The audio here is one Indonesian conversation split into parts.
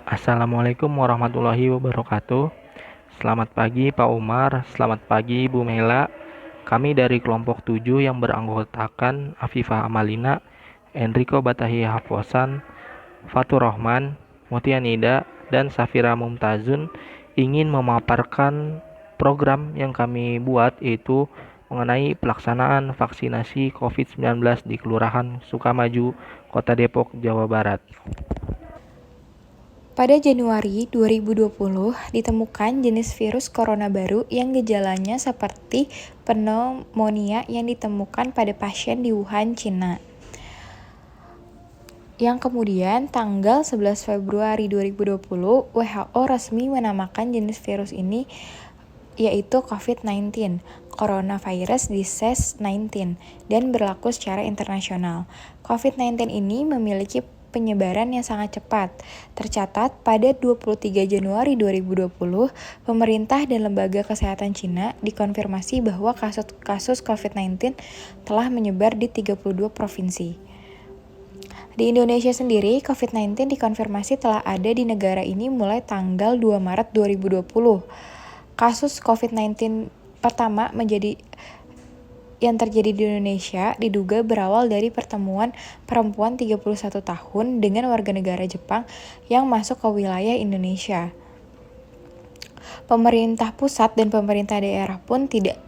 Assalamualaikum warahmatullahi wabarakatuh. Selamat pagi Pak Umar, selamat pagi Bu Mela. Kami dari kelompok 7 yang beranggotakan Afifah Amalina, Enrico Batahi Hafosan, Fatur Rahman, Mutia Nida, dan Safira Mumtazun ingin memaparkan program yang kami buat, yaitu mengenai pelaksanaan vaksinasi COVID-19 di Kelurahan Sukamaju, Kota Depok, Jawa Barat. Pada Januari 2020, ditemukan jenis virus corona baru yang gejalanya seperti pneumonia yang ditemukan pada pasien di Wuhan, Cina. Yang kemudian, tanggal 11 Februari 2020, WHO resmi menamakan jenis virus ini yaitu COVID-19, Coronavirus Disease 19, dan berlaku secara internasional. COVID-19 ini memiliki penyebaran yang sangat cepat. Tercatat pada 23 Januari 2020, pemerintah dan lembaga kesehatan Cina dikonfirmasi bahwa kasus COVID-19 telah menyebar di 32 provinsi. Di Indonesia sendiri, COVID-19 dikonfirmasi telah ada di negara ini mulai tanggal 2 Maret 2020. Kasus COVID-19 pertama yang terjadi di Indonesia diduga berawal dari pertemuan perempuan 31 tahun dengan warga negara Jepang yang masuk ke wilayah Indonesia. Pemerintah pusat dan pemerintah daerah pun tidak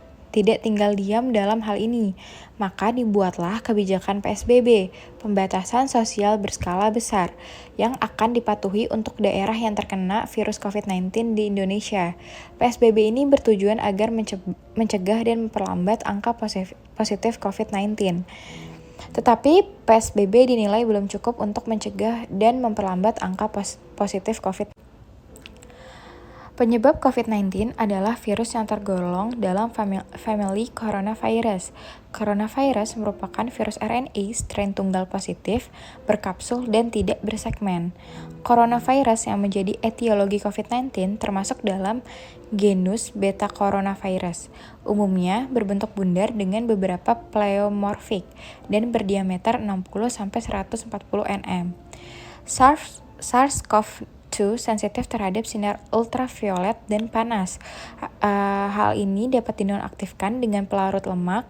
tinggal diam dalam hal ini. Maka dibuatlah kebijakan PSBB, pembatasan sosial berskala besar, yang akan dipatuhi untuk daerah yang terkena virus COVID-19 di Indonesia. PSBB ini bertujuan agar mencegah dan memperlambat angka positif COVID-19. Tetapi PSBB dinilai belum cukup untuk mencegah dan memperlambat angka positif COVID-19. Penyebab COVID-19 adalah virus yang tergolong dalam famili coronavirus. Coronavirus merupakan virus RNA strain tunggal positif, berkapsul, dan tidak bersegmen. Coronavirus yang menjadi etiologi COVID-19 termasuk dalam genus Beta Coronavirus. Umumnya berbentuk bundar dengan beberapa pleomorfik dan berdiameter 60-140 nm. SARS-CoV-2 sensitif terhadap sinar ultraviolet dan panas. Hal ini dapat dinonaktifkan dengan pelarut lemak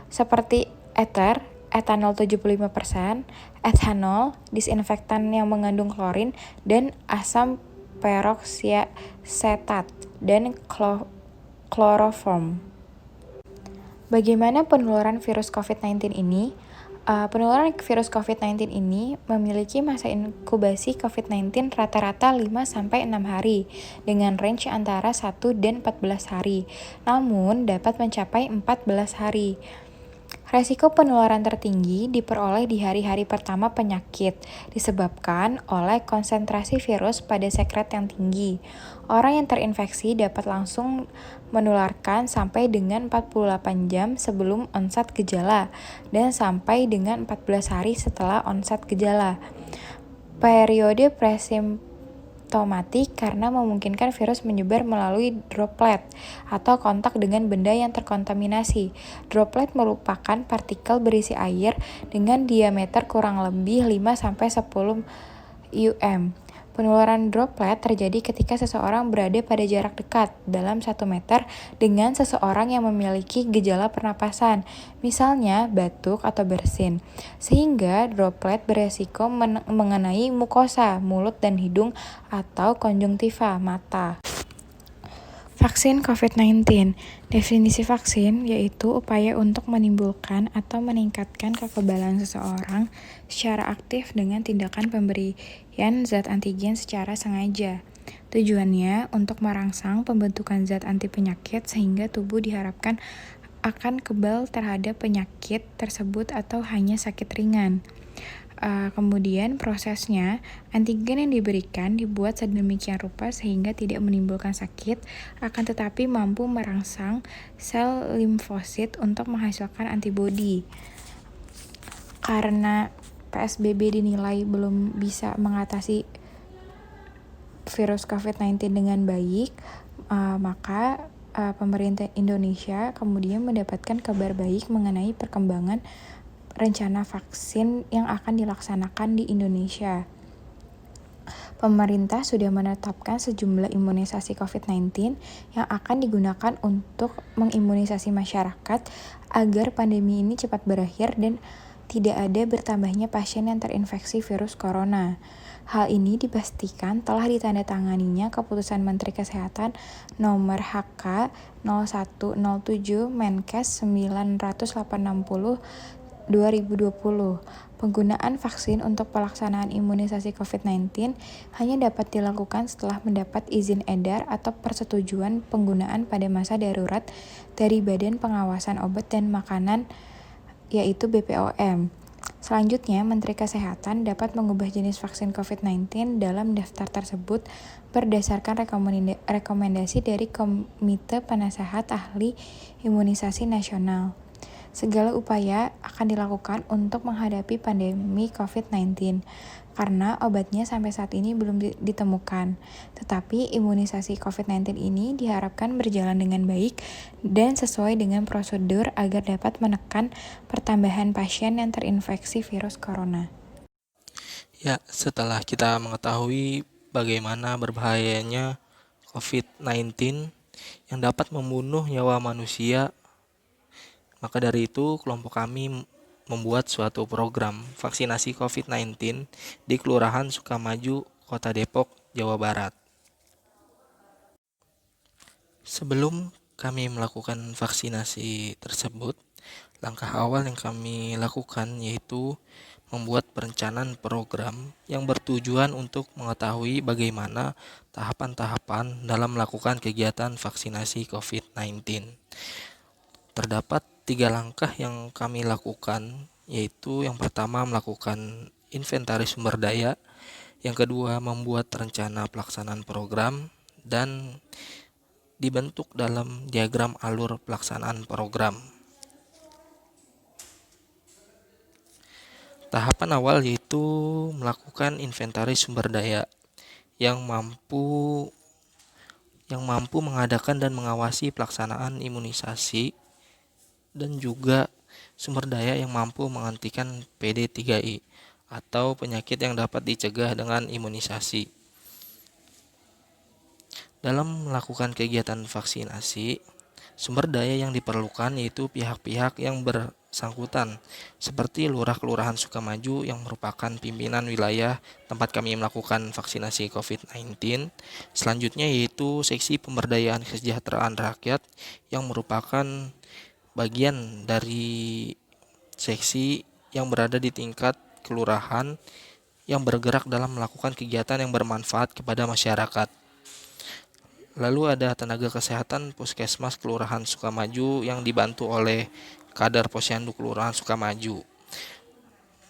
seperti etanol 75%, ethanol, disinfektan yang mengandung klorin, dan asam peroksiasetat, dan kloroform. Bagaimana penularan virus COVID-19 ini? Penularan virus COVID-19 ini memiliki masa inkubasi COVID-19 rata-rata 5-6 hari dengan range antara 1 dan 14 hari, namun dapat mencapai 14 hari. Resiko penularan tertinggi diperoleh di hari-hari pertama penyakit, disebabkan oleh konsentrasi virus pada sekret yang tinggi. Orang yang terinfeksi dapat langsung menularkan sampai dengan 48 jam sebelum onset gejala, dan sampai dengan 14 hari setelah onset gejala. Periode presimptomatik karena memungkinkan virus menyebar melalui droplet atau kontak dengan benda yang terkontaminasi. Droplet merupakan partikel berisi air dengan diameter kurang lebih 5-10 um. Penularan droplet terjadi ketika seseorang berada pada jarak dekat dalam 1 meter dengan seseorang yang memiliki gejala pernapasan, misalnya batuk atau bersin, sehingga droplet beresiko mengenai mukosa, mulut dan hidung, atau konjungtiva, mata. Vaksin COVID-19. Definisi vaksin yaitu upaya untuk menimbulkan atau meningkatkan kekebalan seseorang secara aktif dengan tindakan pemberian zat antigen secara sengaja. Tujuannya untuk merangsang pembentukan zat anti penyakit sehingga tubuh diharapkan akan kebal terhadap penyakit tersebut atau hanya sakit ringan. Kemudian prosesnya, antigen yang diberikan dibuat sedemikian rupa sehingga tidak menimbulkan sakit, akan tetapi mampu merangsang sel limfosit untuk menghasilkan antibodi. Karena PSBB dinilai belum bisa mengatasi virus COVID-19 dengan baik, maka pemerintah Indonesia kemudian mendapatkan kabar baik mengenai perkembangan rencana vaksin yang akan dilaksanakan di Indonesia. Pemerintah sudah menetapkan sejumlah imunisasi COVID-19 yang akan digunakan untuk mengimunisasi masyarakat agar pandemi ini cepat berakhir dan tidak ada bertambahnya pasien yang terinfeksi virus corona. Hal ini dipastikan telah ditandatanganinya Keputusan Menteri Kesehatan Nomor HK 0107 Menkes 960 2020. Penggunaan vaksin untuk pelaksanaan imunisasi COVID-19 hanya dapat dilakukan setelah mendapat izin edar atau persetujuan penggunaan pada masa darurat dari Badan Pengawasan Obat dan Makanan, yaitu BPOM. Selanjutnya, Menteri Kesehatan dapat mengubah jenis vaksin COVID-19 dalam daftar tersebut berdasarkan rekomendasi dari Komite Penasehat Ahli Imunisasi Nasional. Segala upaya akan dilakukan untuk menghadapi pandemi COVID-19 karena obatnya sampai saat ini belum ditemukan. Tetapi imunisasi COVID-19 ini diharapkan berjalan dengan baik dan sesuai dengan prosedur agar dapat menekan pertambahan pasien yang terinfeksi virus corona. Ya, setelah kita mengetahui bagaimana berbahayanya COVID-19 yang dapat membunuh nyawa manusia, maka dari itu kelompok kami membuat suatu program vaksinasi COVID-19 di Kelurahan Sukamaju, Kota Depok, Jawa Barat. Sebelum kami melakukan vaksinasi tersebut, langkah awal yang kami lakukan yaitu membuat perencanaan program yang bertujuan untuk mengetahui bagaimana tahapan-tahapan dalam melakukan kegiatan vaksinasi COVID-19. Terdapat 3 langkah yang kami lakukan, yaitu yang pertama melakukan inventaris sumber daya, yang kedua membuat rencana pelaksanaan program, dan dibentuk dalam diagram alur pelaksanaan program. Tahapan awal yaitu melakukan inventaris sumber daya yang mampu mengadakan dan mengawasi pelaksanaan imunisasi dan juga sumber daya yang mampu menghentikan PD3I atau penyakit yang dapat dicegah dengan imunisasi. Dalam melakukan kegiatan vaksinasi, sumber daya yang diperlukan yaitu pihak-pihak yang bersangkutan seperti Lurah Kelurahan Sukamaju yang merupakan pimpinan wilayah tempat kami melakukan vaksinasi COVID-19. Selanjutnya yaitu Seksi Pemberdayaan Kesejahteraan Rakyat yang merupakan bagian dari seksi yang berada di tingkat kelurahan yang bergerak dalam melakukan kegiatan yang bermanfaat kepada masyarakat. Lalu ada tenaga kesehatan Puskesmas Kelurahan Sukamaju yang dibantu oleh Kadar Posyandu Kelurahan Sukamaju.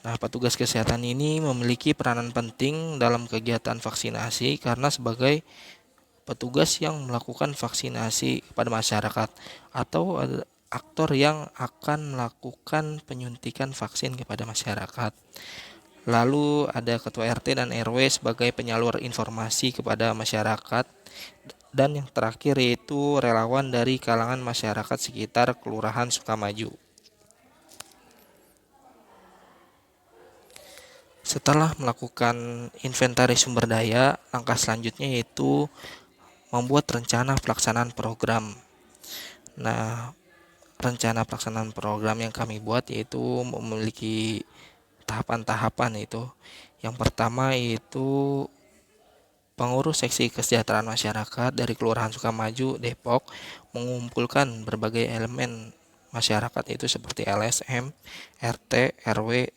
Nah, petugas kesehatan ini memiliki peranan penting dalam kegiatan vaksinasi karena sebagai petugas yang melakukan vaksinasi kepada masyarakat atau aktor yang akan melakukan penyuntikan vaksin kepada masyarakat. Lalu ada Ketua RT dan RW sebagai penyalur informasi kepada masyarakat. Dan yang terakhir yaitu relawan dari kalangan masyarakat sekitar Kelurahan Sukamaju. Setelah melakukan inventaris sumber daya, langkah selanjutnya yaitu membuat rencana pelaksanaan program. Nah, rencana pelaksanaan program yang kami buat yaitu memiliki tahapan-tahapan itu. Yang pertama yaitu pengurus seksi kesejahteraan masyarakat dari Kelurahan Sukamaju, Depok mengumpulkan berbagai elemen masyarakat itu seperti LSM, RT, RW,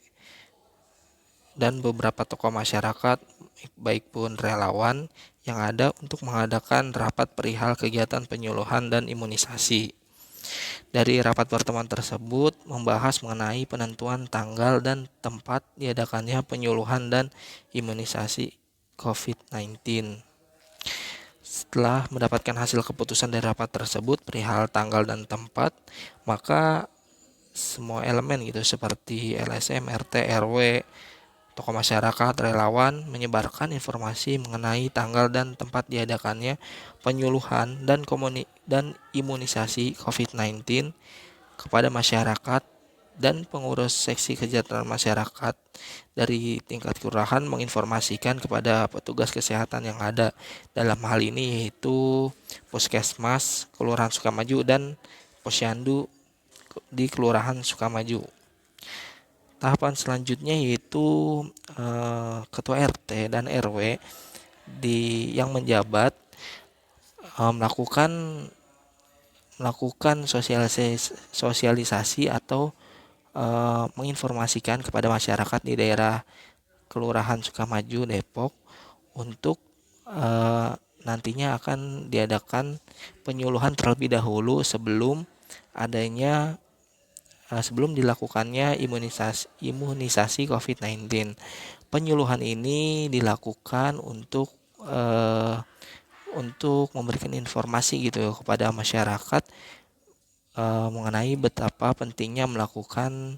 dan beberapa tokoh masyarakat baik pun relawan yang ada untuk mengadakan rapat perihal kegiatan penyuluhan dan imunisasi. Dari rapat pertemuan tersebut membahas mengenai penentuan tanggal dan tempat diadakannya penyuluhan dan imunisasi COVID-19. Setelah mendapatkan hasil keputusan dari rapat tersebut perihal tanggal dan tempat, maka semua elemen gitu seperti LSM, RT, RW, tokoh masyarakat, relawan menyebarkan informasi mengenai tanggal dan tempat diadakannya penyuluhan dan imunisasi COVID-19 kepada masyarakat dan pengurus seksi kesejahteraan masyarakat dari tingkat kelurahan menginformasikan kepada petugas kesehatan yang ada. Dalam hal ini yaitu Puskesmas Kelurahan Sukamaju dan Posyandu di Kelurahan Sukamaju. Tahapan selanjutnya yaitu Ketua RT dan RW yang menjabat melakukan sosialisasi atau menginformasikan kepada masyarakat di daerah Kelurahan Sukamaju, Depok untuk nantinya akan diadakan penyuluhan terlebih dahulu sebelum dilakukannya imunisasi COVID-19. Penyuluhan ini dilakukan untuk memberikan informasi gitu kepada masyarakat mengenai betapa pentingnya melakukan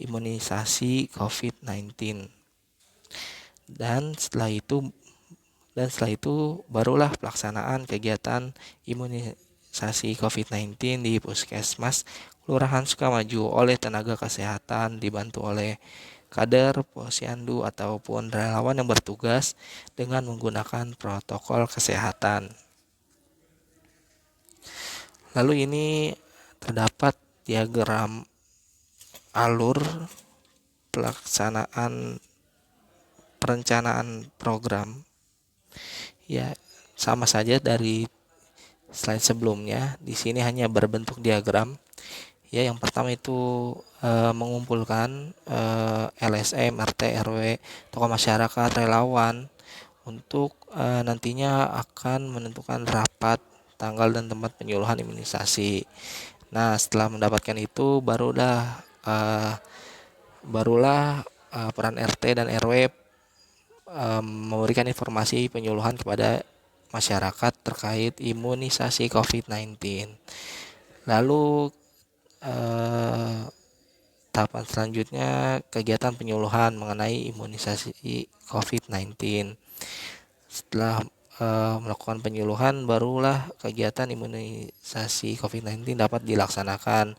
imunisasi COVID-19. Dan setelah itu barulah pelaksanaan kegiatan imunisasi COVID-19 di Puskesmas Kelurahan Sukamaju oleh tenaga kesehatan dibantu oleh kader, posyandu ataupun relawan yang bertugas dengan menggunakan protokol kesehatan. Lalu ini terdapat diagram alur pelaksanaan perencanaan program. Ya, sama saja dari slide sebelumnya. Di sini hanya berbentuk diagram. Ya, yang pertama itu mengumpulkan LSM, RT, RW, tokoh masyarakat, relawan untuk nantinya akan menentukan rapat, tanggal dan tempat penyuluhan imunisasi. Nah, setelah mendapatkan itu barulah peran RT dan RW memberikan informasi penyuluhan kepada masyarakat terkait imunisasi COVID-19. Lalu tahapan selanjutnya kegiatan penyuluhan mengenai imunisasi COVID-19. Setelah melakukan penyuluhan, barulah kegiatan imunisasi COVID-19 dapat dilaksanakan.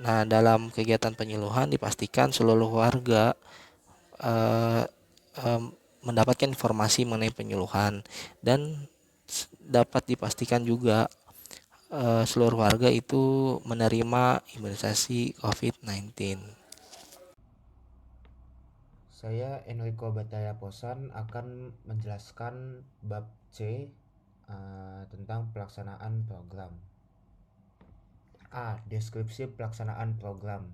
Nah, dalam kegiatan penyuluhan dipastikan seluruh warga mendapatkan informasi mengenai penyuluhan dan dapat dipastikan juga seluruh warga itu menerima imunisasi COVID-19. Saya Enrico Bataya Posan akan menjelaskan bab C tentang pelaksanaan program. A. Deskripsi pelaksanaan program.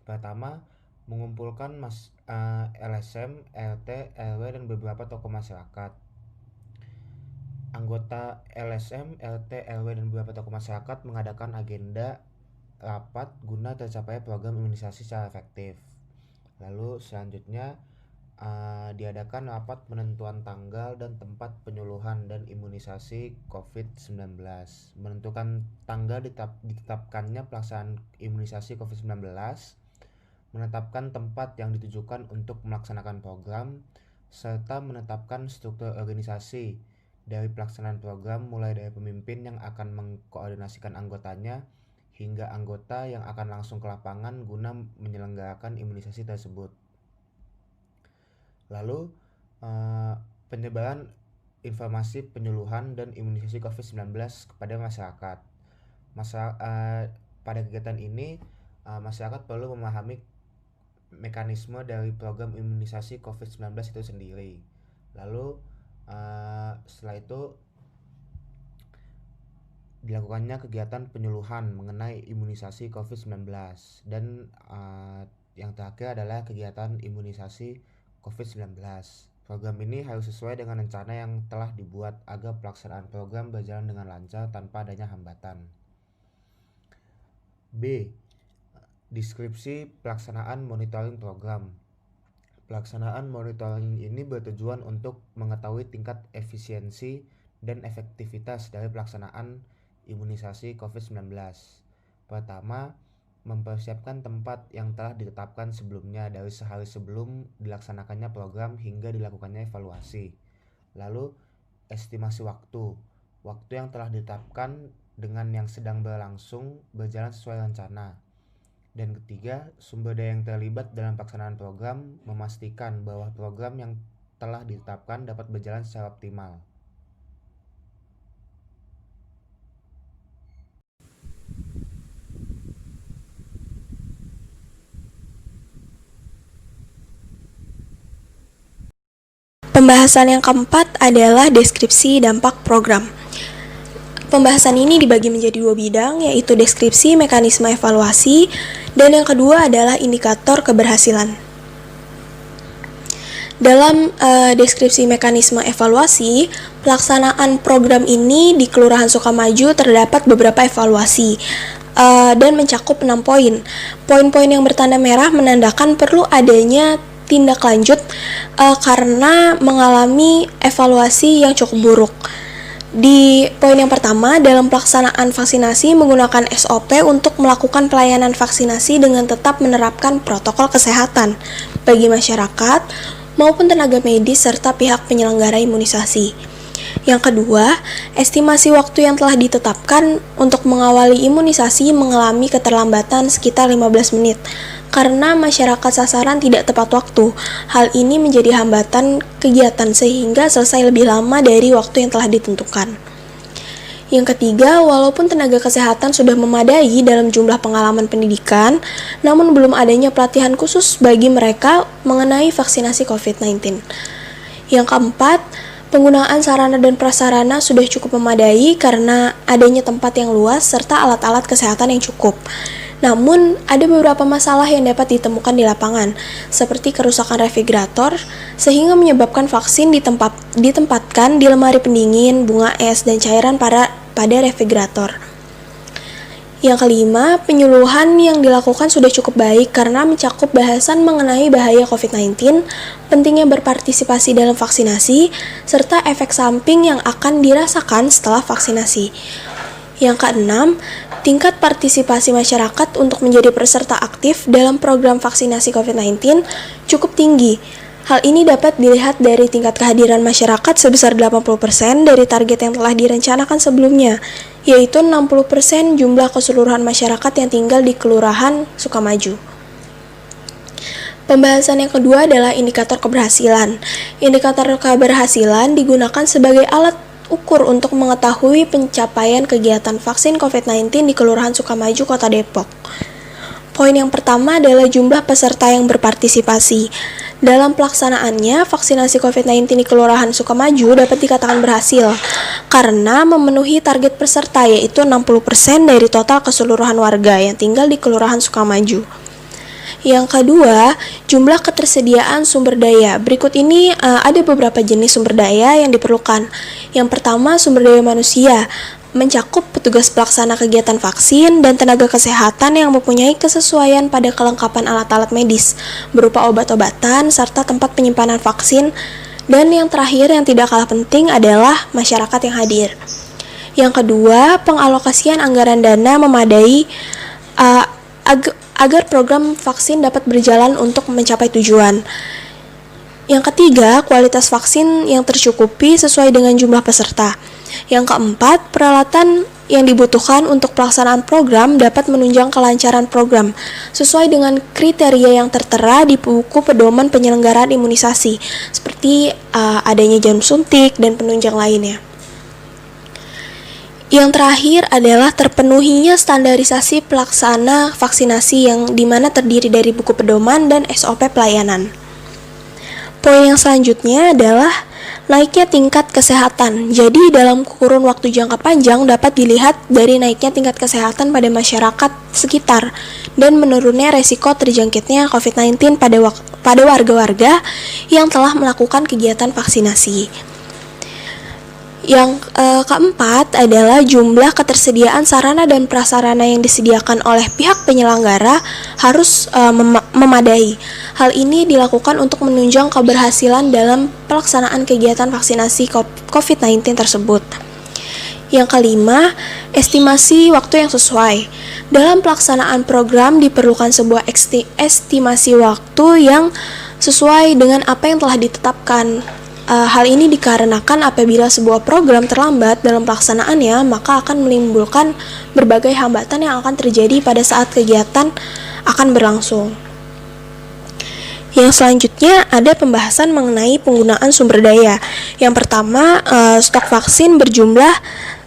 Pertama, mengumpulkan LSM, LT, LW, dan beberapa tokoh masyarakat. Anggota LSM, LT, LW, dan beberapa tokoh masyarakat mengadakan agenda rapat guna tercapai program imunisasi secara efektif. Lalu selanjutnya diadakan rapat penentuan tanggal dan tempat penyuluhan dan imunisasi COVID-19. Menentukan tanggal ditetapkannya pelaksanaan imunisasi COVID-19, menetapkan tempat yang ditujukan untuk melaksanakan program, serta menetapkan struktur organisasi dari pelaksanaan program mulai dari pemimpin yang akan mengkoordinasikan anggotanya hingga anggota yang akan langsung ke lapangan guna menyelenggarakan imunisasi tersebut. Lalu penyebaran informasi penyuluhan dan imunisasi COVID-19 kepada masyarakat. Pada kegiatan ini masyarakat perlu memahami mekanisme dari program imunisasi COVID-19 itu sendiri. Lalu setelah itu dilakukannya kegiatan penyuluhan mengenai imunisasi COVID-19 dan yang terakhir adalah kegiatan imunisasi COVID-19. Program ini harus sesuai dengan rencana yang telah dibuat agar pelaksanaan program berjalan dengan lancar tanpa adanya hambatan. B. Deskripsi pelaksanaan monitoring program. Pelaksanaan monitoring ini bertujuan untuk mengetahui tingkat efisiensi dan efektivitas dari pelaksanaan imunisasi COVID-19. Pertama, mempersiapkan tempat yang telah ditetapkan sebelumnya dari sehari sebelum dilaksanakannya program hingga dilakukannya evaluasi. Lalu, estimasi waktu yang telah ditetapkan dengan yang sedang berlangsung berjalan sesuai rencana. Dan ketiga, sumber daya yang terlibat dalam pelaksanaan program memastikan bahwa program yang telah ditetapkan dapat berjalan secara optimal. Pembahasan yang keempat adalah deskripsi dampak program. Pembahasan ini dibagi menjadi dua bidang, yaitu deskripsi mekanisme evaluasi, dan yang kedua adalah indikator keberhasilan. Dalam deskripsi mekanisme evaluasi, pelaksanaan program ini di Kelurahan Sukamaju terdapat beberapa evaluasi dan mencakup 6 poin. Poin-poin yang bertanda merah menandakan perlu adanya tindak lanjut karena mengalami evaluasi yang cukup buruk. Di poin yang pertama, dalam pelaksanaan vaksinasi menggunakan SOP untuk melakukan pelayanan vaksinasi dengan tetap menerapkan protokol kesehatan bagi masyarakat maupun tenaga medis serta pihak penyelenggara imunisasi. Yang kedua, estimasi waktu yang telah ditetapkan untuk mengawali imunisasi mengalami keterlambatan sekitar 15 menit karena masyarakat sasaran tidak tepat waktu. Hal ini menjadi hambatan kegiatan sehingga selesai lebih lama dari waktu yang telah ditentukan. Yang ketiga, walaupun tenaga kesehatan sudah memadai dalam jumlah pengalaman pendidikan, namun belum adanya pelatihan khusus bagi mereka mengenai vaksinasi COVID-19. Yang keempat, penggunaan sarana dan prasarana sudah cukup memadai karena adanya tempat yang luas serta alat-alat kesehatan yang cukup. Namun, ada beberapa masalah yang dapat ditemukan di lapangan, seperti kerusakan refrigerator, sehingga menyebabkan vaksin ditempatkan di lemari pendingin, bunga es, dan cairan pada refrigerator. Yang kelima, penyuluhan yang dilakukan sudah cukup baik karena mencakup bahasan mengenai bahaya COVID-19, pentingnya berpartisipasi dalam vaksinasi, serta efek samping yang akan dirasakan setelah vaksinasi. Yang keenam, tingkat partisipasi masyarakat untuk menjadi peserta aktif dalam program vaksinasi COVID-19 cukup tinggi. Hal ini dapat dilihat dari tingkat kehadiran masyarakat sebesar 80% dari target yang telah direncanakan sebelumnya, yaitu 60% jumlah keseluruhan masyarakat yang tinggal di Kelurahan Sukamaju. Pembahasan yang kedua adalah indikator keberhasilan. Indikator keberhasilan digunakan sebagai alat ukur untuk mengetahui pencapaian kegiatan vaksin COVID-19 di Kelurahan Sukamaju, Kota Depok. Poin yang pertama adalah jumlah peserta yang berpartisipasi. Dalam pelaksanaannya, vaksinasi COVID-19 di Kelurahan Sukamaju dapat dikatakan berhasil karena memenuhi target peserta, yaitu 60% dari total keseluruhan warga yang tinggal di Kelurahan Sukamaju. Yang kedua, jumlah ketersediaan sumber daya. Berikut ini ada beberapa jenis sumber daya yang diperlukan. Yang pertama, sumber daya manusia, mencakup petugas pelaksana kegiatan vaksin dan tenaga kesehatan yang mempunyai kesesuaian pada kelengkapan alat-alat medis, berupa obat-obatan, serta tempat penyimpanan vaksin. Dan yang terakhir yang tidak kalah penting adalah masyarakat yang hadir. Yang kedua, pengalokasian anggaran dana memadai agar program vaksin dapat berjalan untuk mencapai tujuan. Yang ketiga, kualitas vaksin yang tercukupi sesuai dengan jumlah peserta. Yang keempat, peralatan yang dibutuhkan untuk pelaksanaan program dapat menunjang kelancaran program sesuai dengan kriteria yang tertera di buku pedoman penyelenggaraan imunisasi, seperti adanya jarum suntik dan penunjang lainnya. Yang terakhir adalah terpenuhinya standarisasi pelaksana vaksinasi yang dimana terdiri dari buku pedoman dan SOP pelayanan. Poin yang selanjutnya adalah naiknya tingkat kesehatan. Jadi dalam kurun waktu jangka panjang dapat dilihat dari naiknya tingkat kesehatan pada masyarakat sekitar dan menurunnya resiko terjangkitnya COVID-19 pada warga-warga yang telah melakukan kegiatan vaksinasi. Yang keempat adalah jumlah ketersediaan sarana dan prasarana yang disediakan oleh pihak penyelenggara harus memadai. Hal ini dilakukan untuk menunjang keberhasilan dalam pelaksanaan kegiatan vaksinasi COVID-19 tersebut. Yang kelima, estimasi waktu yang sesuai. Dalam pelaksanaan program diperlukan sebuah estimasi waktu yang sesuai dengan apa yang telah ditetapkan. Hal ini dikarenakan apabila sebuah program terlambat dalam pelaksanaannya, maka akan menimbulkan berbagai hambatan yang akan terjadi pada saat kegiatan akan berlangsung. Yang selanjutnya ada pembahasan mengenai penggunaan sumber daya. Yang pertama, stok vaksin berjumlah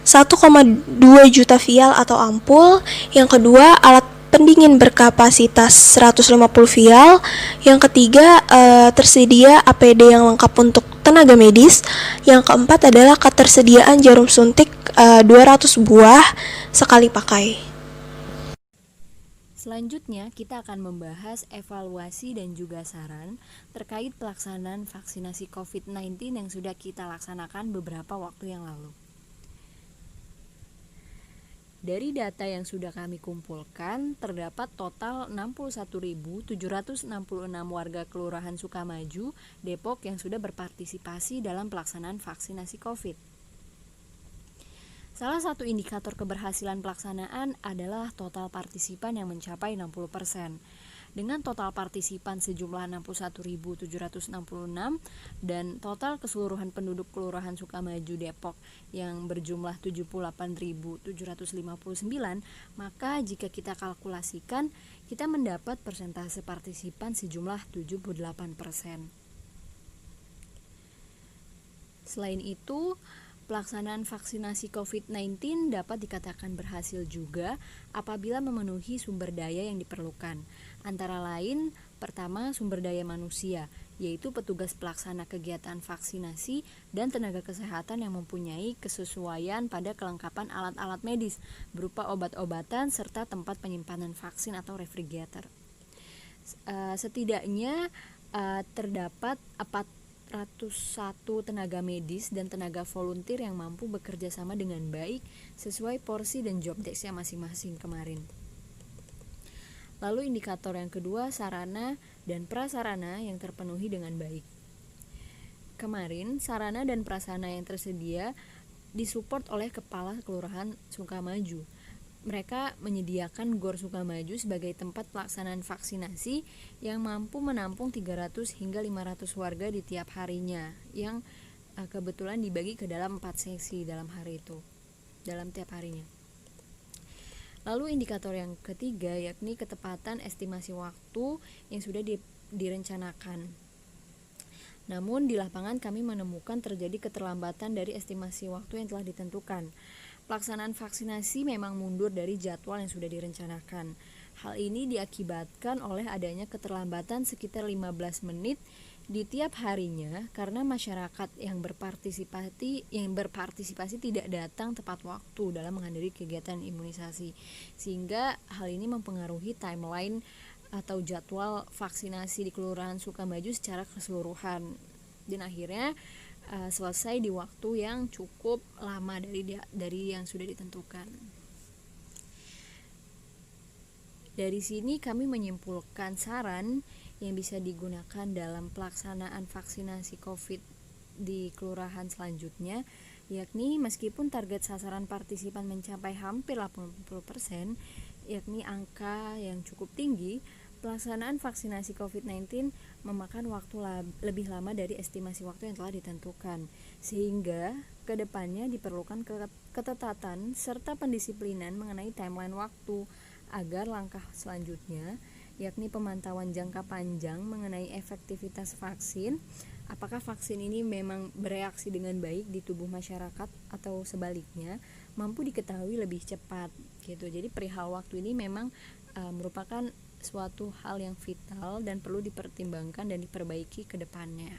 1,2 juta vial atau ampul. Yang kedua, alat pendingin berkapasitas 150 vial. Yang ketiga, tersedia APD yang lengkap untuk tenaga medis. Yang keempat adalah ketersediaan jarum suntik 200 buah sekali pakai. Selanjutnya, kita akan membahas evaluasi dan juga saran terkait pelaksanaan vaksinasi COVID-19 yang sudah kita laksanakan beberapa waktu yang lalu. Dari data yang sudah kami kumpulkan, terdapat total 61.766 warga Kelurahan Sukamaju, Depok yang sudah berpartisipasi dalam pelaksanaan vaksinasi COVID. Salah satu indikator keberhasilan pelaksanaan adalah total partisipan yang mencapai 60%. Dengan total partisipan sejumlah 61.766 dan total keseluruhan penduduk Kelurahan Sukamaju Depok yang berjumlah 78.759, maka jika kita kalkulasikan, kita mendapat persentase partisipan sejumlah 78%. Selain itu, pelaksanaan vaksinasi COVID-19 dapat dikatakan berhasil juga apabila memenuhi sumber daya yang diperlukan. Antara lain, pertama sumber daya manusia, yaitu petugas pelaksana kegiatan vaksinasi dan tenaga kesehatan yang mempunyai kesesuaian pada kelengkapan alat-alat medis berupa obat-obatan serta tempat penyimpanan vaksin atau refrigerator. Setidaknya terdapat 401 tenaga medis dan tenaga volunteer yang mampu bekerja sama dengan baik sesuai porsi dan job desk-nya masing-masing kemarin. Lalu indikator yang kedua, sarana dan prasarana yang terpenuhi dengan baik. Kemarin, sarana dan prasarana yang tersedia disupport oleh Kepala Kelurahan Sukamaju. Mereka menyediakan GOR Sukamaju sebagai tempat pelaksanaan vaksinasi yang mampu menampung 300 hingga 500 warga di tiap harinya, yang kebetulan dibagi ke dalam 4 sesi dalam hari itu, dalam tiap harinya. Lalu indikator yang ketiga yakni ketepatan estimasi waktu yang sudah direncanakan. Namun di lapangan kami menemukan terjadi keterlambatan dari estimasi waktu yang telah ditentukan. Pelaksanaan vaksinasi memang mundur dari jadwal yang sudah direncanakan. Hal ini diakibatkan oleh adanya keterlambatan sekitar 15 menit di tiap harinya karena masyarakat yang berpartisipasi tidak datang tepat waktu dalam menghadiri kegiatan imunisasi. Sehingga hal ini mempengaruhi timeline atau jadwal vaksinasi di Kelurahan Sukamaju secara keseluruhan. Dan akhirnya selesai di waktu yang cukup lama dari yang sudah ditentukan. Dari sini kami menyimpulkan saran yang bisa digunakan dalam pelaksanaan vaksinasi COVID di kelurahan selanjutnya, yakni meskipun target sasaran partisipan mencapai hampir 80%, yakni angka yang cukup tinggi, pelaksanaan vaksinasi COVID-19 memakan waktu lebih lama dari estimasi waktu yang telah ditentukan, sehingga kedepannya diperlukan ketetatan serta pendisiplinan mengenai timeline waktu agar langkah selanjutnya, yakni pemantauan jangka panjang mengenai efektivitas vaksin, apakah vaksin ini memang bereaksi dengan baik di tubuh masyarakat atau sebaliknya, mampu diketahui lebih cepat gitu. Jadi perihal waktu ini memang merupakan suatu hal yang vital dan perlu dipertimbangkan dan diperbaiki ke depannya.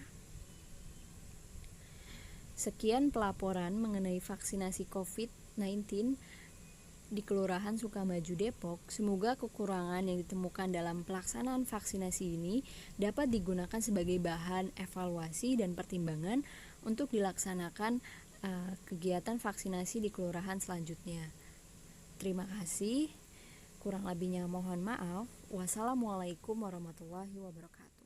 Sekian pelaporan mengenai vaksinasi COVID-19 di Kelurahan Sukamaju Depok. Semoga kekurangan yang ditemukan dalam pelaksanaan vaksinasi ini dapat digunakan sebagai bahan evaluasi dan pertimbangan untuk dilaksanakan kegiatan vaksinasi di kelurahan selanjutnya. Terima kasih. Kurang lebihnya mohon maaf. Wassalamualaikum warahmatullahi wabarakatuh.